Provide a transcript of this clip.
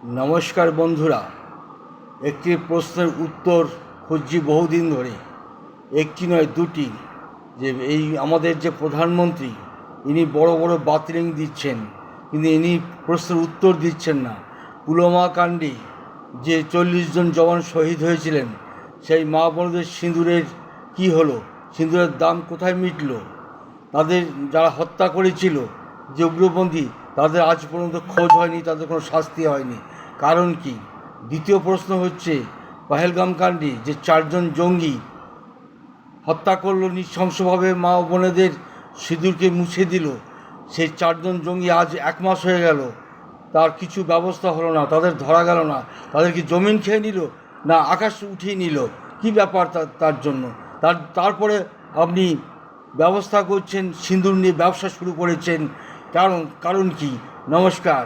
নমস্কার বন্ধুরা, একটি প্রশ্নের উত্তর খুঁজছি বহুদিন ধরে। একটি নয়, দুটি। যে এই আমাদের যে প্রধানমন্ত্রী, ইনি বড় বড় বার্তা দিচ্ছেন, কিন্তু ইনি প্রশ্নের উত্তর দিচ্ছেন না। পুলওয়ামা কাণ্ডে যে 40 জন জওয়ান শহীদ হয়েছিলেন, সেই মা বোনদের সিঁদুরের কী হলো? সিঁদুরের দাম কোথায় মিটল? তাদের যারা হত্যা করেছিল, যে উগ্রপন্থী, তাদের আজ পর্যন্ত খোঁজ হয়নি, তাদের কোনো শাস্তি হয়নি। কারণ কি? দ্বিতীয় প্রশ্ন হচ্ছে, পহেলগাম কাণ্ডে যে 4 জন জঙ্গি হত্যা করলো নৃশংসভাবে, মা বোনেদের সিঁদুরকে মুছে দিল, সেই 4 জন জঙ্গি আজ 1 মাস হয়ে গেল, তার কিছু ব্যবস্থা হলো না, তাদের ধরা গেল না। তাদের কি জমিন খেয়ে নিল, না আকাশ উঠিয়ে নিল? কি ব্যাপার তার জন্য? তারপরে আপনি ব্যবস্থা করছেন, সিঁদুর নিয়ে ব্যবসা শুরু করেছেন। কারণ কি? নমস্কার।